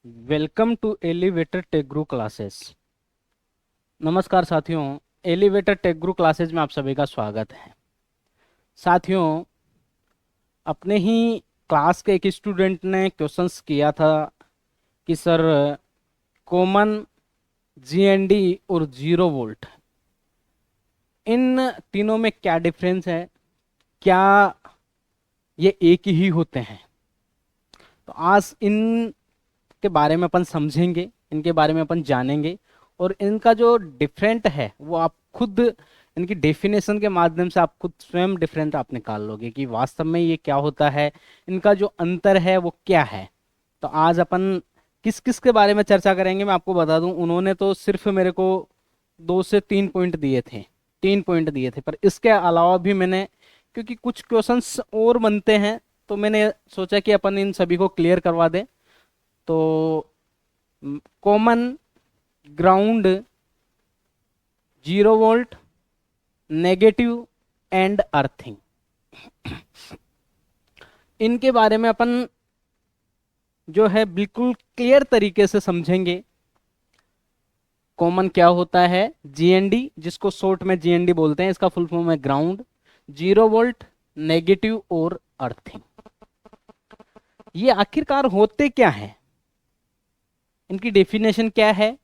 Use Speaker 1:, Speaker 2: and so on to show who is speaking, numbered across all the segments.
Speaker 1: Welcome to elevator tech ग्रू classes. नमस्कार साथियों, एलिवेटर टेक ग्रू क्लासेस में आप सभी का स्वागत है। साथियों, अपने ही क्लास के एक स्टूडेंट ने क्वेश्चंस किया था कि सर, कॉमन, जीएनडी और 0 वोल्ट, इन तीनों में क्या डिफरेंस है, क्या ये एक ही होते हैं? तो आज इन के बारे में अपन समझेंगे, इनके बारे में अपन जानेंगे, और इनका जो डिफरेंट है वो आप खुद इनकी डेफिनेशन के माध्यम से आप खुद स्वयं डिफरेंट आप निकाल लोगे कि वास्तव में ये क्या होता है, इनका जो अंतर है वो क्या है। तो आज अपन किस किस के बारे में चर्चा करेंगे मैं आपको बता दूं। उन्होंने तो सिर्फ मेरे को 2 से 3 पॉइंट दिए थे, 3 पॉइंट दिए थे, पर इसके अलावा भी मैंने, क्योंकि कुछ क्वेश्चंस और बनते हैं, तो मैंने सोचा कि अपन इन सभी को क्लियर करवा दें। तो common, ground, 0 volt, negative and earthing, इनके बारे में अपन जो है बिल्कुल क्लियर तरीके से समझेंगे। कॉमन क्या होता है, जीएनडी, जिसको शॉर्ट में जीएनडी बोलते हैं, इसका फुल फॉर्म है ग्राउंड, 0 वोल्ट, नेगेटिव और अर्थिंग। ये आखिरकार होते क्या है, इनकी डेफिनेशन क्या है,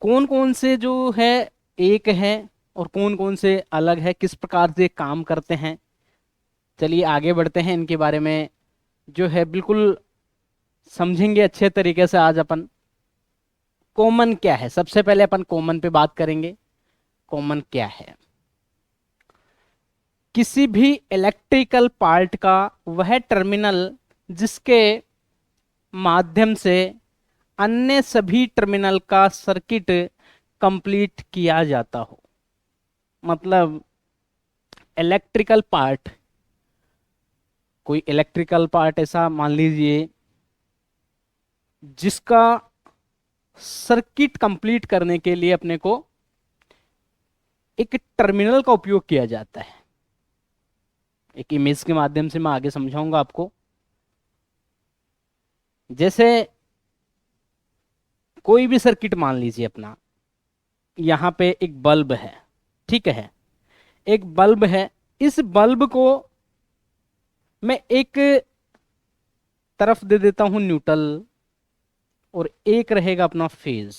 Speaker 1: कौन कौन से जो है एक है और कौन कौन से अलग है, किस प्रकार से काम करते हैं। चलिए आगे बढ़ते हैं, इनके बारे में जो है बिल्कुल समझेंगे अच्छे तरीके से आज अपन। कॉमन क्या है, सबसे पहले अपन कॉमन पे बात करेंगे। कॉमन क्या है? किसी भी इलेक्ट्रिकल पार्ट का वह टर्मिनल जिसके माध्यम से अन्य सभी टर्मिनल का सर्किट कंप्लीट किया जाता हो। मतलब इलेक्ट्रिकल पार्ट, कोई इलेक्ट्रिकल पार्ट ऐसा मान लीजिए जिसका सर्किट कंप्लीट करने के लिए अपने को एक टर्मिनल का उपयोग किया जाता है। एक इमेज के माध्यम से मैं आगे समझाऊंगा आपको। जैसे कोई भी सर्किट मान लीजिए अपना, यहां पे एक बल्ब है, ठीक है, एक बल्ब है। इस बल्ब को मैं एक तरफ दे देता हूं न्यूट्रल, और एक रहेगा अपना फेज।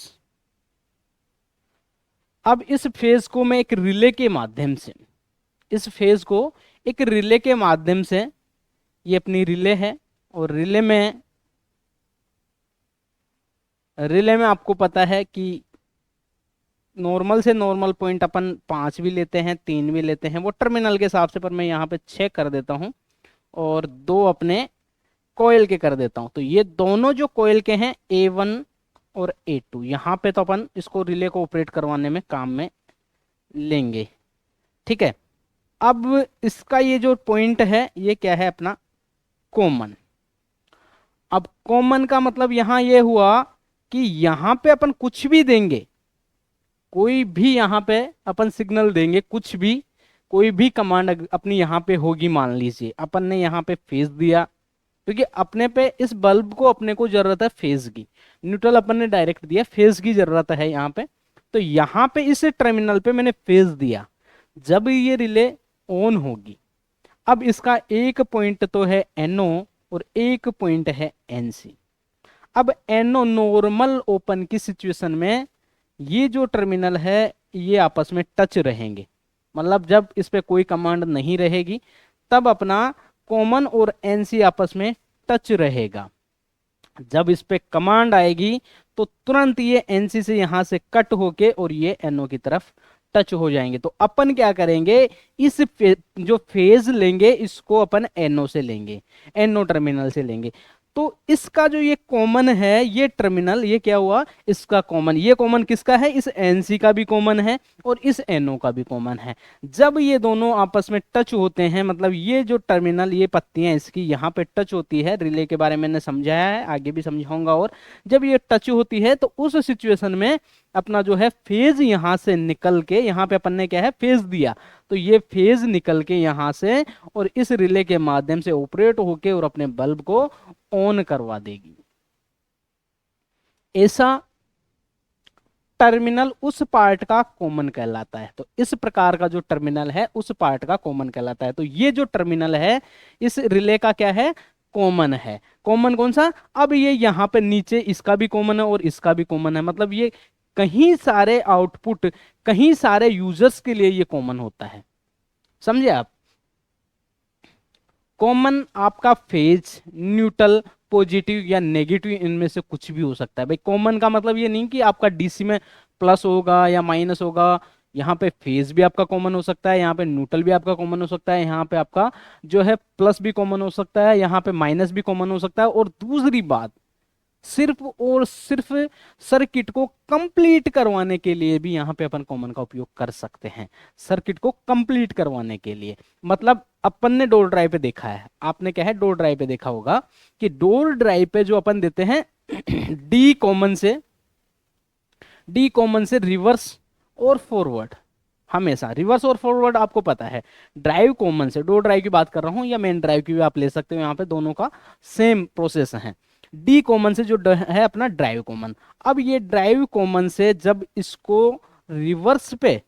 Speaker 1: अब इस फेज को मैं एक रिले के माध्यम से, इस फेज को एक रिले के माध्यम से, ये अपनी रिले है, और रिले में आपको पता है कि नॉर्मल से नॉर्मल पॉइंट अपन 5 भी लेते हैं, 3 भी लेते हैं, वो टर्मिनल के हिसाब से, पर मैं यहाँ पे 6 कर देता हूँ और 2 अपने कोयल के कर देता हूँ। तो ये दोनों जो कोयल के हैं, A1 और A2, यहाँ पे तो अपन इसको रिले को ऑपरेट करवाने में काम में लेंगे, ठीक है। अब इसका ये जो पॉइंट है ये क्या है अपना, कॉमन। अब कॉमन का मतलब यहां ये हुआ कि यहां पे अपन कुछ भी देंगे, कोई भी यहां पे अपन सिग्नल देंगे, कुछ भी, कोई भी कमांड अपनी यहां पे होगी। मान लीजिए अपन ने यहां पे फेज दिया, क्योंकि अपने पे इस बल्ब को अपने को जरूरत है फेज की, न्यूट्रल अपन ने डायरेक्ट दिया, फेज की जरूरत है यहाँ पे। तो यहाँ पे इस टर्मिनल पे मैंने फेज दिया, जब ये रिले ऑन होगी। अब इसका एक पॉइंट तो है NO और एक पॉइंट है NC। अब NO नॉर्मल ओपन की सिचुएशन में ये जो टर्मिनल है ये आपस में टच रहेंगे, मतलब जब इस पे कोई कमांड नहीं रहेगी तब अपना कॉमन और NC आपस में टच रहेगा। जब इस पे कमांड आएगी तो तुरंत ये NC से यहां से कट होके और ये NO की तरफ टच हो जाएंगे। तो अपन क्या करेंगे, जो फेज लेंगे इसको अपन NO से लेंगे, NO टर्मिनल से लेंगे। तो इसका जो ये कॉमन है, ये टर्मिनल, ये क्या हुआ, इसका कॉमन। ये कॉमन किसका है, इस NC का भी कॉमन है और इस NO का भी कॉमन है। जब ये दोनों आपस में टच होते हैं, मतलब ये जो टर्मिनल, ये पत्तियां इसकी यहाँ पे टच होती है, रिले के बारे में मैंने समझाया है, आगे भी समझाऊंगा। और जब ये टच होती है तो उस सिचुएशन में अपना जो है फेज यहाँ से निकल के, यहाँ पे अपन ने क्या है, फेज दिया, तो ये फेज निकल के यहाँ से और इस रिले के माध्यम से ऑपरेट होके और अपने बल्ब को ऑन करवा देगी। ऐसा टर्मिनल उस पार्ट का कॉमन कहलाता है। तो इस प्रकार का जो टर्मिनल है उस पार्ट का कॉमन कहलाता है। तो ये जो टर्मिनल है इस रिले का क्या है, कॉमन है। कॉमन कौन सा, अब ये यहां पे नीचे इसका भी कॉमन है और इसका भी कॉमन है, मतलब ये कहीं सारे आउटपुट, कहीं सारे यूजर्स के लिए ये कॉमन होता है। समझे आप? कॉमन आपका फेज, न्यूट्रल, पॉजिटिव या नेगेटिव, इनमें से कुछ भी हो सकता है भाई। कॉमन का मतलब ये नहीं कि आपका डीसी में प्लस होगा या माइनस होगा। यहाँ पे फेज भी आपका कॉमन हो सकता है, यहाँ पे न्यूट्रल भी आपका कॉमन हो सकता है, यहाँ पे आपका जो है प्लस भी कॉमन हो सकता है, यहाँ पे माइनस भी कॉमन हो सकता है। और दूसरी बात, सिर्फ और सिर्फ सर्किट को कंप्लीट करवाने के लिए भी यहां पे अपन कॉमन का उपयोग कर सकते हैं। सर्किट को कंप्लीट करवाने के लिए, मतलब अपन ने डोर ड्राइव पे देखा है, आपने क्या है डोर ड्राइव पे देखा होगा कि डोर ड्राइव पे जो अपन देते हैं डी कॉमन से रिवर्स और फॉरवर्ड, हमेशा रिवर्स और फॉरवर्ड आपको पता है। ड्राइव कॉमन से, डोर ड्राइव की बात कर रहा हूं या मेन ड्राइव की भी आप ले सकते हो, यहाँ पे दोनों का सेम प्रोसेस है। डी कॉमन से जो है अपना ड्राइव कॉमन, अब ये ड्राइव कॉमन से जब इसको रिवर्स पे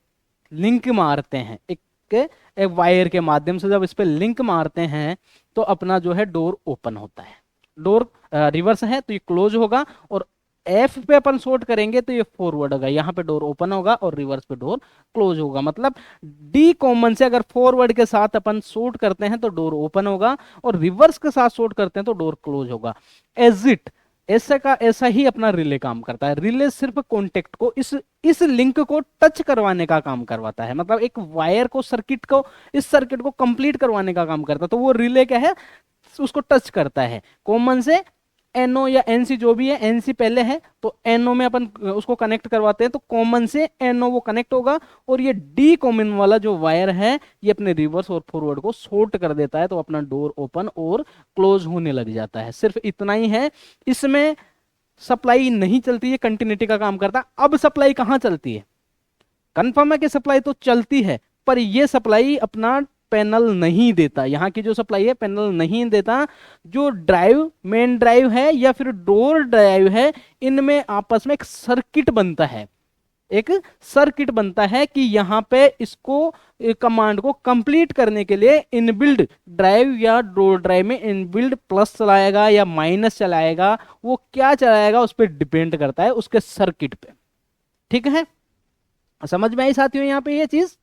Speaker 1: लिंक मारते हैं, एक वायर के माध्यम से जब इस पे लिंक मारते हैं, तो अपना जो है डोर ओपन होता है। डोर रिवर्स है तो ये क्लोज होगा, और एफ पे अपन शॉर्ट करेंगे तो ये फॉरवर्ड होगा, यहाँ पे डोर ओपन होगा और रिवर्स पे डोर क्लोज होगा। मतलब डी कॉमन से अगर फॉरवर्ड के साथ अपन शॉर्ट करते हैं तो डोर ओपन होगा, और रिवर्स के साथ शॉर्ट करते हैं तो डोर क्लोज होगा। एजिट ऐसा का ऐसा ही अपना रिले काम करता है। रिले सिर्फ कॉन्टेक्ट को, इस लिंक को टच करवाने का काम करवाता है, मतलब एक वायर को, सर्किट को, इस सर्किट को कंप्लीट करवाने का काम करता है। तो वो रिले क्या है, उसको टच करता है। कॉमन से एनओ या एनसी जो भी है, एनसी पहले है तो एनओ में अपन उसको कनेक्ट करवाते हैं, तो कॉमन से एनओ वो कनेक्ट होगा, और ये डी कॉमन वाला जो वायर है ये अपने रिवर्स और फॉरवर्ड को शॉर्ट कर देता है, तो अपना डोर ओपन और क्लोज होने लग जाता है। सिर्फ इतना ही है, इसमें सप्लाई नहीं चलती है, कंटिन्यूटी का काम करता है। अब सप्लाई कहां चलती है, कंफर्म है कि सप्लाई तो चलती है, पर ये सप्लाई अपना पैनल नहीं देता। यहाँ की जो सप्लाई है पैनल नहीं देता। जो ड्राइव, मेन ड्राइव है या फिर डोर ड्राइव है, इनमें आपस में एक सर्किट बनता है, एक सर्किट बनता है कि यहाँ पे इसको कमांड को कंप्लीट करने के लिए इनबिल्ड ड्राइव या डोर ड्राइव में इनबिल्ड प्लस चलाएगा या माइनस चलाएगा, वो क्या चलाएगा उस पर डिपेंड करता है, उसके सर्किट पे। ठीक है, समझ में आई साथियों यहाँ पे ये चीज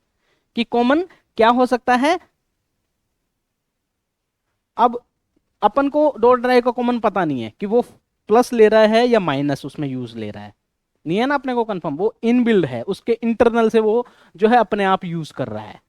Speaker 1: कि कॉमन क्या हो सकता है। अब अपन को डॉट ड्राइव का कॉमन पता नहीं है कि वो प्लस ले रहा है या माइनस उसमें यूज ले रहा है, नहीं है ना अपने को कंफर्म, वो इनबिल्ड है, उसके इंटरनल से वो जो है अपने आप यूज कर रहा है।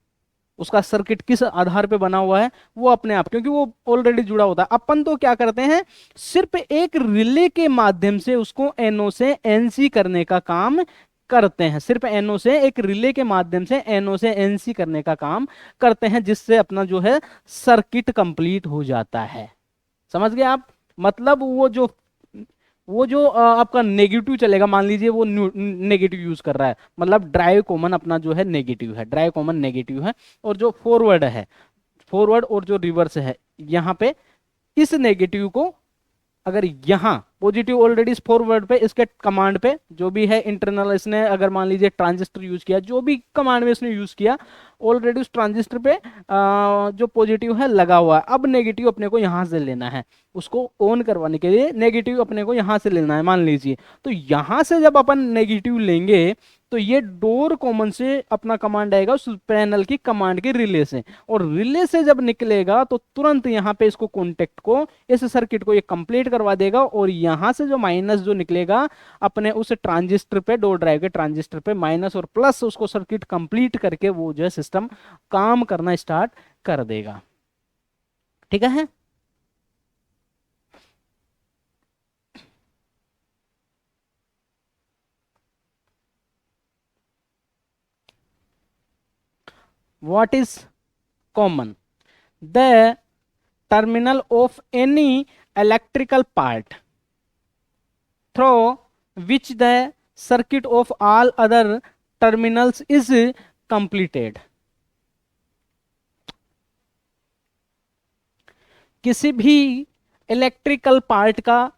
Speaker 1: उसका सर्किट किस आधार पे बना हुआ है, वो अपने आप, क्योंकि वो ऑलरेडी जुड़ा होता है। अपन तो क्या करते हैं, सिर्फ एक रिले के माध्यम से उसको एनओ से एनसी करने का काम करते हैं। सिर्फ एनओ से, एक रिले के माध्यम से एनओ से एनसी करने का काम करते हैं, जिससे अपना जो है सर्किट कंप्लीट हो जाता है। समझ गए आप? मतलब वो जो आपका नेगेटिव चलेगा, मान लीजिए वो नेगेटिव यूज कर रहा है, मतलब ड्राइव कॉमन अपना जो है नेगेटिव है, ड्राइव कॉमन नेगेटिव है, और जो फॉरवर्ड है, फॉरवर्ड और जो रिवर्स है, यहाँ पे इस नेगेटिव को अगर यहाँ पॉजिटिव ऑलरेडी इस फॉरवर्ड पे, इसके कमांड पे जो भी है इंटरनल, इसने अगर मान लीजिए ट्रांजिस्टर यूज किया, जो भी कमांड में इसने यूज किया, ऑलरेडी उस ट्रांजिस्टर पे जो पॉजिटिव है लगा हुआ है। अब नेगेटिव अपने को यहाँ से लेना है, उसको ऑन करवाने के लिए नेगेटिव अपने को यहाँ से लेना है मान लीजिए। तो यहाँ से जब अपन नेगेटिव लेंगे तो ये डोर कॉमन से अपना कमांड आएगा उस पैनल की कमांड के रिले से, और रिले से जब निकलेगा तो तुरंत यहाँ पे इसको कॉन्टेक्ट को, इस सर्किट को ये कंप्लीट करवा देगा, और यहाँ से जो माइनस जो निकलेगा अपने उस ट्रांजिस्टर पे, डोर ड्राइव के ट्रांजिस्टर पे माइनस और प्लस, उसको सर्किट कंप्लीट करके वो जो है सिस्टम काम करना स्टार्ट कर देगा। ठीक है, what is common? The terminal of any electrical part through which the circuit of all other terminals is completed. किसी भी इलेक्ट्रिकल पार्ट का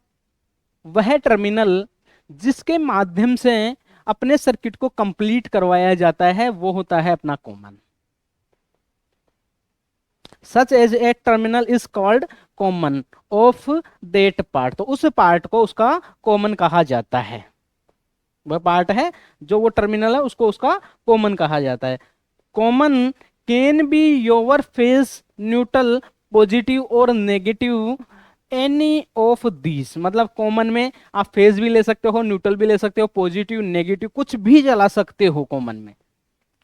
Speaker 1: वह टर्मिनल जिसके माध्यम से अपने सर्किट को कंप्लीट करवाया जाता है, वो होता है अपना common. Such as a terminal is called common of that part, तो उस पार्ट को उसका कॉमन कहा जाता है। वह पार्ट है जो वो टर्मिनल है, उसको उसका कॉमन कहा जाता है। Common can be your phase neutral positive और नेगेटिव एनी ऑफ दीज, मतलब कॉमन में आप फेज भी ले सकते हो, न्यूट्रल भी ले सकते हो, पॉजिटिव नेगेटिव कुछ भी चला सकते हो कॉमन में।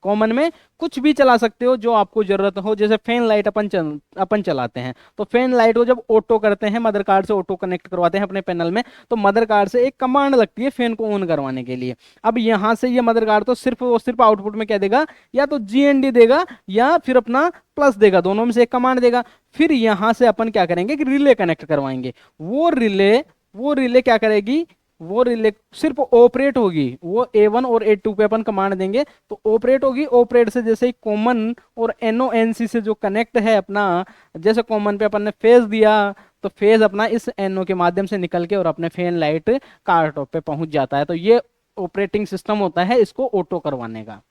Speaker 1: कॉमन में कुछ भी चला सकते हो जो आपको जरूरत हो। जैसे फैन लाइट अपन चलाते हैं, तो फैन लाइट को जब ऑटो करते हैं, मदर कार्ड से ऑटो कनेक्ट करवाते हैं अपने पैनल में, तो मदर कार्ड से एक कमांड लगती है फैन को ऑन करवाने के लिए। अब यहां से ये मदर कार्ड तो सिर्फ आउटपुट में क्या देगा, या तो GND देगा या फिर अपना प्लस देगा, दोनों में से एक कमांड देगा। फिर यहां से अपन क्या करेंगे कि रिले कनेक्ट करवाएंगे। वो रिले क्या करेगी, वो रिले सिर्फ ऑपरेट होगी। वो A1 और A2 पे अपन कमांड देंगे तो ऑपरेट होगी। ऑपरेट से जैसे ही कॉमन और NONC से जो कनेक्ट है अपना, जैसे कॉमन पे अपन ने फेज दिया, तो फेज अपना इस NO के माध्यम से निकल के और अपने फैन लाइट कार टॉप पे पहुंच जाता है। तो ये ऑपरेटिंग सिस्टम होता है इसको ऑटो करवाने का।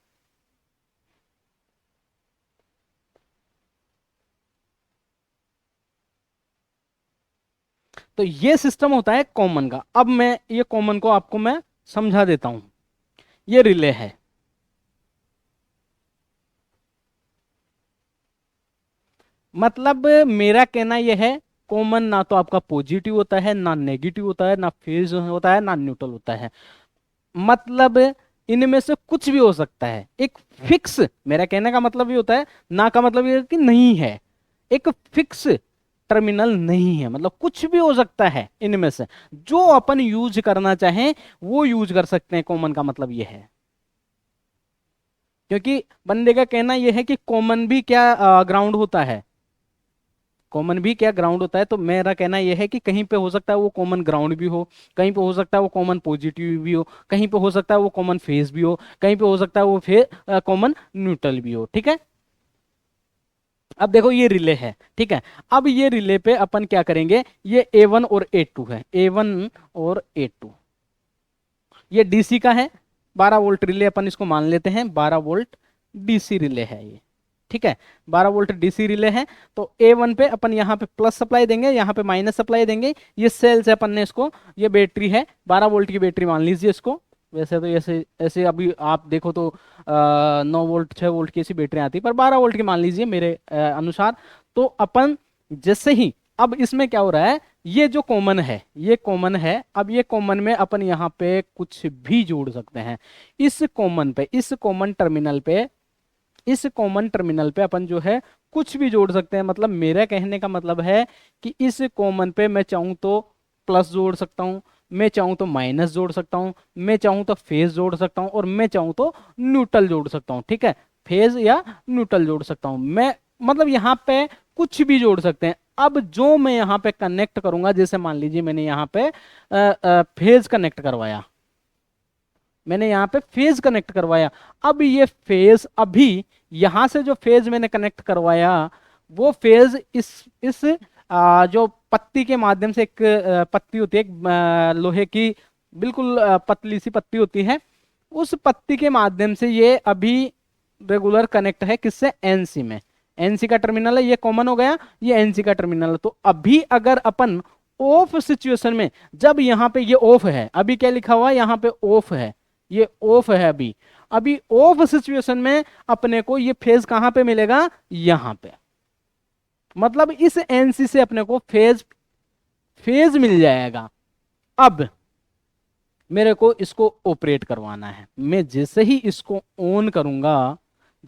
Speaker 1: तो ये सिस्टम होता है कॉमन का। अब मैं ये कॉमन को आपको मैं समझा देता हूं। ये रिले है, मतलब मेरा कहना यह है, कॉमन ना तो आपका पॉजिटिव होता है, ना नेगेटिव होता है, ना फेज होता है, ना न्यूट्रल होता है। मतलब इनमें से कुछ भी हो सकता है। एक फिक्स, मेरा कहने का मतलब ये होता है, ना का मतलब ये है कि नहीं है, एक फिक्स टर्मिनल नहीं है, मतलब कुछ भी हो सकता है इनमें से। जो अपन यूज करना चाहें वो यूज कर सकते हैं, कॉमन का मतलब ये है। क्योंकि बंदे का कहना यह है कि कॉमन भी क्या ग्राउंड होता है, कॉमन भी क्या ग्राउंड होता है। तो मेरा कहना यह है कि कहीं पे हो सकता है वो कॉमन ग्राउंड भी हो, कहीं पे हो सकता है वो कॉमन पॉजिटिव भी हो, कहीं पे हो सकता है वो कॉमन फेज भी हो, कहीं पे हो सकता है वो कॉमन न्यूट्रल भी हो। ठीक है, अब देखो ये रिले है, ठीक है। अब ये रिले पे अपन क्या करेंगे, ये A1 और A2 है, A1 और A2, ये DC का है। 12 वोल्ट रिले अपन इसको मान लेते हैं, 12 वोल्ट DC रिले है ये, ठीक है। 12 वोल्ट DC रिले है। तो A1 पे अपन यहाँ पे प्लस सप्लाई देंगे, यहाँ पे माइनस सप्लाई देंगे। ये सेल से अपन ने इसको, ये बैटरी है 12 वोल्ट की बैटरी मान लीजिए इसको। वैसे तो ऐसे ऐसे अभी आप देखो तो 9 वोल्ट 6 वोल्ट की ऐसी बैटरी आती है, पर 12 वोल्ट की मान लीजिए मेरे अनुसार। तो अपन जैसे ही, अब इसमें क्या हो रहा है, ये जो कॉमन है ये कॉमन है। अब ये कॉमन में अपन यहाँ पे कुछ भी जोड़ सकते हैं। इस कॉमन पे, इस कॉमन टर्मिनल पे, इस कॉमन टर्मिनल पे अपन जो है कुछ भी जोड़ सकते हैं। मतलब मेरा कहने का मतलब है कि इस कॉमन पे मैं चाहूं तो प्लस जोड़ सकता हूं, मैं चाहूं तो माइनस जोड़ सकता हूं, मैं चाहूं तो फेज जोड़ सकता हूं, और मैं चाहूं तो न्यूट्रल जोड़ सकता हूं। ठीक है, फेज या न्यूट्रल जोड़ सकता हूं मैं, मतलब यहाँ पे कुछ भी जोड़ सकते हैं। अब जो मैं यहाँ पे कनेक्ट करूंगा, जैसे मान लीजिए मैंने यहाँ पे फेज कनेक्ट करवाया, मैंने यहाँ पे फेज कनेक्ट करवाया। अब ये फेज, अभी यहां से जो फेज मैंने कनेक्ट करवाया, वो फेज इस जो पत्ती के माध्यम से, एक पत्ती होती है, एक लोहे की बिल्कुल पतली सी पत्ती होती है, उस पत्ती के माध्यम से ये अभी रेगुलर कनेक्ट है किससे, NC में। NC का टर्मिनल है, ये कॉमन हो गया, ये NC का टर्मिनल है। तो अभी अगर अपन ऑफ सिचुएशन में, जब यहाँ पे ये ऑफ है, अभी क्या लिखा हुआ है यहाँ पे, ऑफ है, ये ऑफ है अभी। अभी ऑफ सिचुएशन में अपने को ये फेज कहां पे मिलेगा, यहां पे। मतलब इस NC से अपने को फेज फेज मिल जाएगा। अब मेरे को इसको ऑपरेट करवाना है। मैं जैसे ही इसको ऑन करूंगा,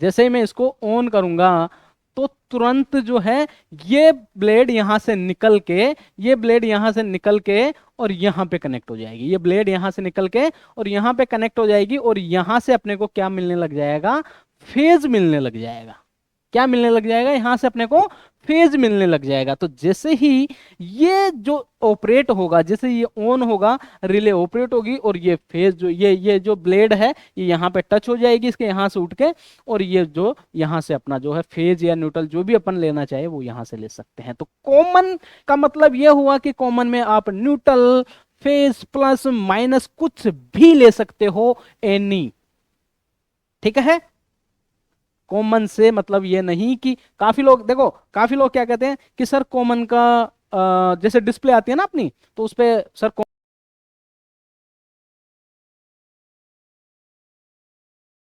Speaker 1: जैसे ही मैं इसको ऑन करूंगा, तो तुरंत जो है ये ब्लेड यहां से निकल के, ये ब्लेड यहां से निकल के और यहां पे कनेक्ट हो जाएगी। ये ब्लेड यहां से निकल के और यहां पे कनेक्ट हो जाएगी, और यहां से अपने को क्या मिलने लग जाएगा, फेज मिलने लग जाएगा। क्या मिलने लग जाएगा, यहां से अपने को फेज मिलने लग जाएगा। तो जैसे ही ये जो ऑपरेट होगा, जैसे ये ऑन होगा, रिले ऑपरेट होगी, और ये फेज जो, ये जो ब्लेड है, ये यहाँ पे टच हो जाएगी इसके यहाँ से उठ के, और ये जो यहाँ से अपना जो है फेज या न्यूट्रल जो भी अपन लेना चाहे वो यहाँ से ले सकते हैं। तो कॉमन का मतलब ये हुआ कि कॉमन में आप न्यूट्रल, फेज प्लस माइनस कुछ भी ले सकते हो, एनी। ठीक है। कॉमन से मतलब ये नहीं कि काफी लोग देखो, काफी लोग क्या कहते हैं कि सर कॉमन का जैसे डिस्प्ले आती है ना अपनी, तो उस पे सर